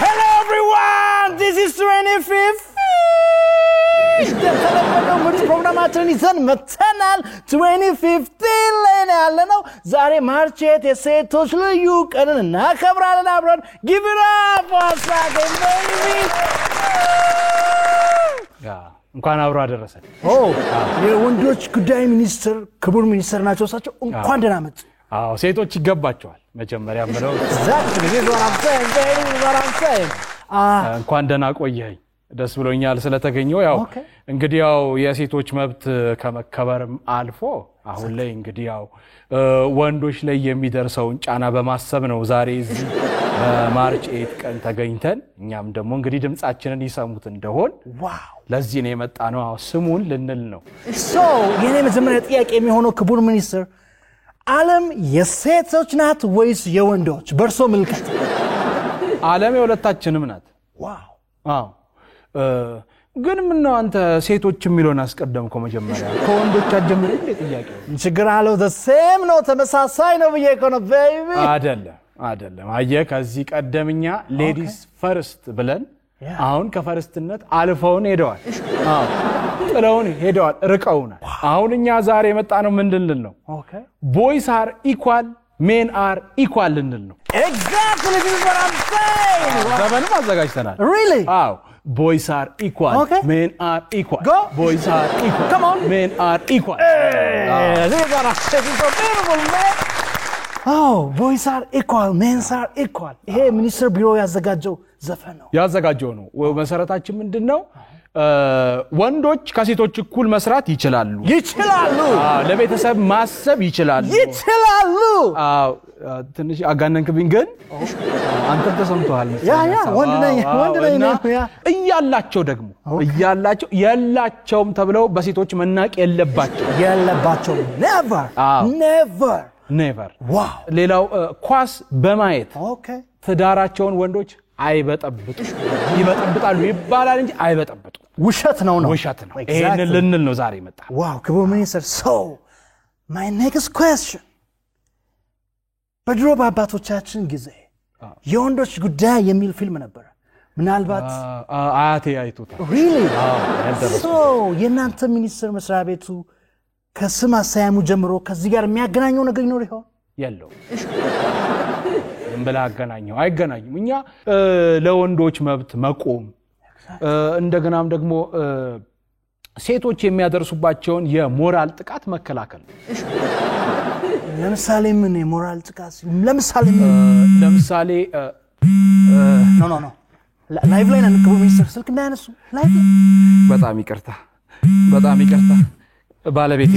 Hello everyone, this is 25th. የተለመደው ምርጥ ፕሮግራማችን ይዘን መተናል 2015 ላይ ያለነው ዛሬ ማርች 8 የሴቶች ልዩ ቀንን እናከብራለን አብረን give it up for us again baby እንኳን አብሮ አደረሰን የወንዶች ጉዳይ ሚኒስትር ክቡር ሚኒስትር ናቸው እሳቸው እንኳን ደህና መጡ ሴቶች ይገባቸዋል መጀመሪያ ምለው exactly what I'm saying እንኳን ደህና ቆየኝ ደስ ብሎኛል ስለተገኘው ያው እንግዲህ ያው የሴቶች መብት ከመከበርም አልፎ አሁን ላይ እንግዲህ ያው ወንዶች ላይ የሚደርሰውን ጫና በማሰብ ነው ዛሬ እዚህ ማርች 8 ቀን ተገኝተን እኛም ደግሞ እንግዲህ ድምጻችንን ይሰሙት እንደሆን ዋው ለዚህ ነው የመጣ ነው ስሙን ልንል ነው so የኔ መጀመሪያ ጥያቄ የሚሆነው ክቡር ሚኒስትር ዓለም የሴቶች ናት ወይስ የወንዶች በርሶ ምልከታ ዓለም የሁለታችንም ናት ዋው ግን ምን ነው አንተ ሴቶች የሚሉን አስቀደምከው መጀመሪያ ከወንዶች አጀምር እንዴ ጥያቄው ችግር አለው the same ነው ተመሳሳይ ነው በየኮነ baby አይደለም አየ ከዚህ ቀደምኛ ሌዲስ ፈርስት ብለን አሁን ከፈርስትነት አልፈውን ሄደዋል ጥለውን ሄደዋል ርቀውናል አሁን እኛ ዛሬ መጣ ነው ምንድን ነው boys are equal men are equal ልንል ነው exactly this is what I'm saying ዘመንም አዘጋጅተናል really boys are equal men are equal Go. boys are equal Come on men are equal this is what I'm saying so beautiful man boys are equal men are equal ይሄ ሚኒስትር ቢሮ ያዘጋጀው ዘፈን ነው ያዘጋጀው ነው መሰረታችን ምንድነው ወንዶች ከሴቶች እኩል መስራት ይችላሉ ለቤተሰብ ማሰብ ይችላሉ ትንሽ አጋነንክብኝ ግን አንተ ተሰምቷል ወንድ ነኝ እያላቸው ደግሞ ያላቸውም ተብለው በሴቶች መናቅ የለባቸው never wow ሌላው ኳስ በማየት ትዳራቸውን ወንዶች ይበጠብጣሉ ይባላል እንጂ አይበጠብጡ ውሸት ነው ይሄን ልንል ነው ዛሬ መጣ ዋው ክቡር ሚኒስትር so my next question በድሮ ባባቶቻችን ጊዜ የወንዶች ጉዳይ የሚል ፊልም ነበር ምናልባት አያቴ አይቶታል really so የናንተ ሚኒስትር መስሪያ ቤቱ ከስም አሳያሙ ጀምሮ ከዚህ ጋር የሚያገናኘው ነገር ይኖር ይሆን የለው እንበላ አይገናኙም እኛ ለወንዶች መብት መቆም እንደገናም ደግሞ ሴቶች የሚያደርሱባቸውን የሞራል ጥቃት መከላከል ለምሳሌ ምን የሞራል ጥቃት ለምሳሌ ኖ ላይቭ ላይ ነን ክቡር ሚኒስትር ስልክ እንዳያነሱ ላይቭ በጣም ይቅርታ ባለቤቴ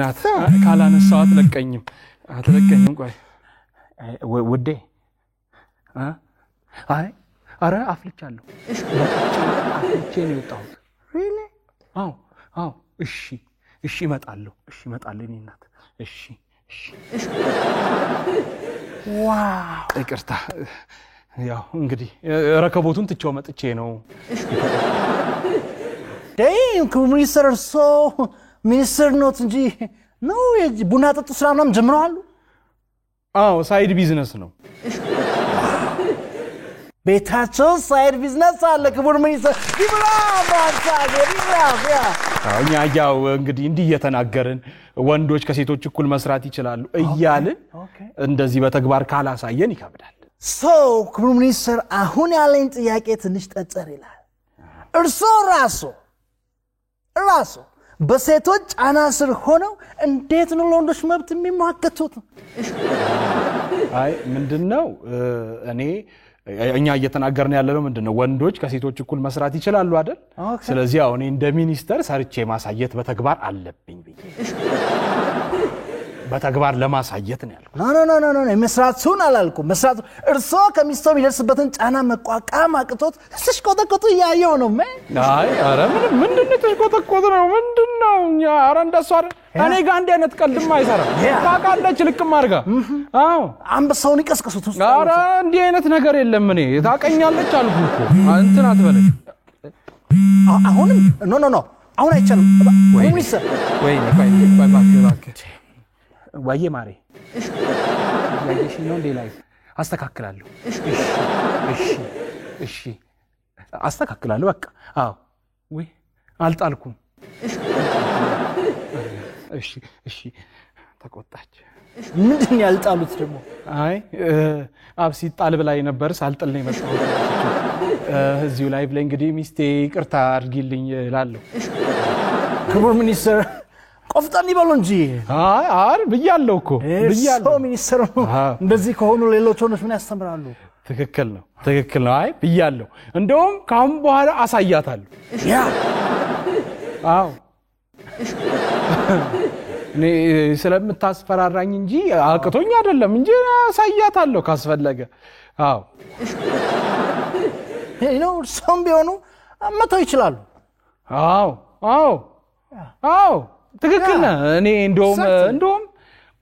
ናት ካላነሳው አትለቀኝም ቆይ ውዴ አረ አፍልቻለሁ ነው የወጣሁት really አዎ እሺ እመጣለሁ እናት እሺ ዋው ይቅርታ ያው እንግዲህ ረከቦቱን ትቼው መጥቼ ነው damn ሚኒስትር ሚኒስትር ኖት እንጂ ነው ቡና ጠጡ ስራ ምናምን ጀምረዋል ሳይድ ቢዝነስ ነው ቤታቸው ሳይድ ቢዝነስ አለ ክቡር ሚኒስትር እኛ ያው እንግዲህ እንዲህ እየተናገርን ወንዶች ከሴቶች እኩል መስራት ይችላሉ እያልን እንደዚህ በተግባር ካላሳየን ይከብዳል ክቡር ሚኒስትር አሁን ያለኝ ጥያቄ ትንሽ ጠጠር ይላል እርሶ ራሱ በሴቶች ጫና ስር ሆነው እንዴት ነው ለወንዶች መብት የሚሟገቱት ምንድነው እኛ እየተናገርን ያለነው ምንድነው ወንዶች ከሴቶች እኩል መስራት ይችላሉ አይደል ስለዚህ አሁን እንደ ሚኒስተር ሰርቼ ማሳየት በተግባር አለብኝ በተግባር ለማሳየት ነው ያለው ኖ መስራቱን አላልኩም መስራቱ እርሶ ከሚስቶ ቢደርስበትን ጫና መቋቋም አቅቶት ተሽቆጠቆጡ ያየው ነው አረ ምንድነው ተሽቆጠቆጡ ነው ምንድነው አረ እንደሱ እኔ ጋር እንደ አይነት ቀልድማ አይሰራም ታቃለች ልክም አርጋ አንበሳውን ይቀስቀሱት አረ እንዲህ አይነት ነገር የለም እኔ ታቀኛለች አልኩ እኮ እንትን አትበለኝ አሁንም ኖ አሁን አይቻልም ሚኒስተር ወይ ባክ ወይዬ ማሬ ያየሽ ነው እንዴ ላይ አስተካክላለሁ እሺ አስተካክላለሁ በቃ አዎ ወይ አልጣልኩም እሺ ተቆጣች ምንድን ያልጣሉት ደግሞ አይ አብሲ ጣል ብላይ ነበር ሳልጥል ነው የመጣው እዚሁ ላይቭ ላይ እንግዲህ ሚስቴ ይቅርታ አድርጊልኝ እላለሁ ክቡር ሚኒስተር ቆፍጣን ይበሉ እንጂ አይ ብያለሁ እኮ ብያለሁ ሚኒስተር እንደዚህ ከሆኑ ሌሎች ሆነሽ ምን ያስተምራሉ ትክክል ነው አይ ብያለሁ እንደውም ካሁን በኋላ አሳያታለሁ ያ አው እኔ ስለምታስፈራራኝ እንጂ አቅቶኝ አይደለም እንጂ አሳያታለሁ ካስፈለገ አው ሰም ቢሆኑ መተው ይችላሉ አው ትክክል ነህ እኔ እንደውም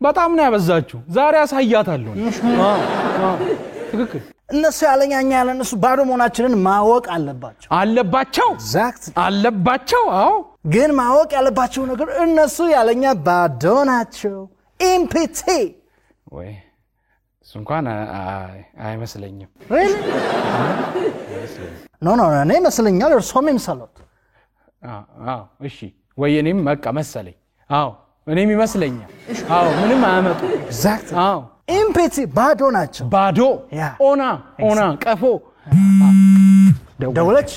በጣም ነው ያበዛችሁ ዛሬ አሳያታለሁ አው ትክክል እነሱ ያለኛኛ ያለነሱ ባዶ መሆናችንን ማወቅ አለባቸው አለባቸው አው ግን ማወቅ ያለባቸው ነገር እነሱ ያለኛ ባዶ ናቸው ኢምፒቲ ወይ እንኳን አይመስለኝም really no እኔ መስለኛል እርሶም ይመስላል አው እሺ ወይ እኔም በቃ መሰለኝ አው እኔም ይመስለኛል አው ምንም አያመጡ exactly አው ኢምፒቲ ባዶ ናቸው ባዶ ኦና ቀፎ ደውለች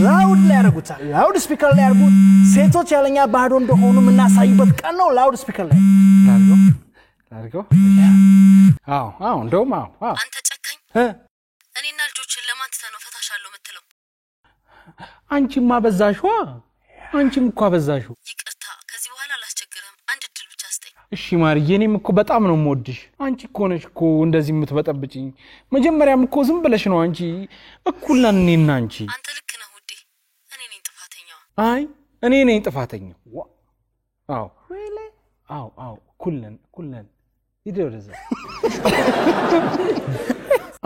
ላውድ ላይ ያርጉታል ላውድ ስፒከር ላይ ያርጉት ሴቶች ያለኛ ባዶ እንደሆኑ ምናሳይበት ቀን ነው ላውድ ስፒከር ላይ ላርገው አው እንደውም አንተ ጨካኝ እኔና ልጆችን ለማንተ ነው ፈታሻለሁ መትለው አንቺማ በዛሽዋ አንቺም እኮ አበዛሽው ይቅርታ ከዚህ በኋላ አላስቸግርም አንድ ድል ብቻ አስተኝ እሺ ማርዬ እኔም እኮ በጣም ነው የምወድሽ አንቺ እኮ ነሽ እኮ እንደዚህ የምትበጠብጪኝ መጀመሪያም እኮ ዝም ብለሽ ነው አንቺ እኩል ነን እኔና አንቺ አንተ ልክ ነህ ውዴ እኔ ነኝ ጥፋተኛው አይ እኔ ነኝ ጥፋተኛው አው እኩል ነን ይደረዘ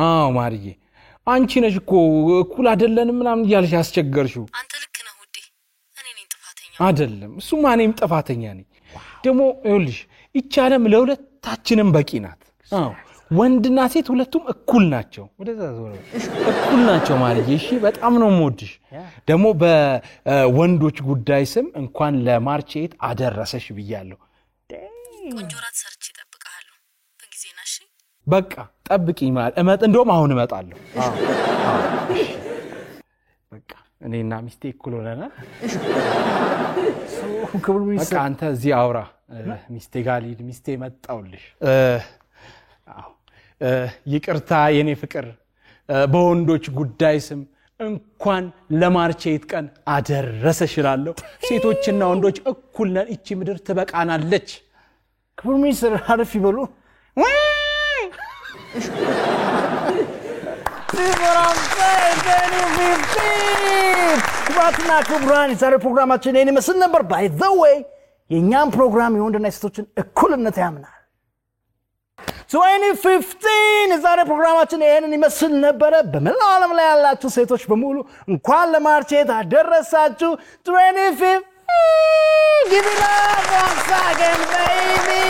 አው ማርዬ አንቺ ነሽ እኮ እኩል አይደለንም ምናምን ይያልሽ ያስቸገርሽው አንተ ልክ ነህ ውዴ እኔ ነኝ ጥፋተኛው አይደለም እሱማ እኔም ጥፋተኛ ነኝ ደሞ ይኸውልሽ ይቻለም ለሁለታችንም በቂ ናት አው ወንድና ሴት ሁለቱም እኩል ናቸው ወደዛ ዞረው እኩል ናቸው ማርዬ እሺ በጣም ነው የምወድሽ ደሞ በወንዶች ጉዳይ ስም እንኳን ለማርቼት አደረሰሽ ብያለሁ ቆንጆ ራት ሰርች ይጠብቃለሁ በጊዜና እሺ በቃ ጠብቂኝ ማለት እንደውም አሁን እመጣለሁ በቃ እኔና ሚስቴ እኩል ሆነናል ክቡር ሚኒስተር በቃ አንተ እዚህ አውራ ሚስቴ ጋር ልሂድ ሚስቴ መጣውልሽ ይቅርታ የኔ ፍቅር በወንዶች ጉዳይ ስም እንኳን ለማርቼት ቀን አደረሰሽ እላለሁ ሴቶችና ወንዶች እኩል ነን እቺ ምድር ትበቃናለች ክቡር ሚኒስተር አረፍ ይበሉ ክቡራትና ክቡራን የዛሬ ፕሮግራማችን ይህን ይመስል ነበር ባይ ዘ ዌይ የእኛም ፕሮግራም የወንድና የሴቶችን እኩልነት ያምናል 2015 የዛሬ ፕሮግራማችን ይህንን ይመስል ነበረ በመላው ዓለም ላይ ያላችሁ ሴቶች በሙሉ እንኳን ለማርቼት አደረሳችሁ 2015 give it up once again baby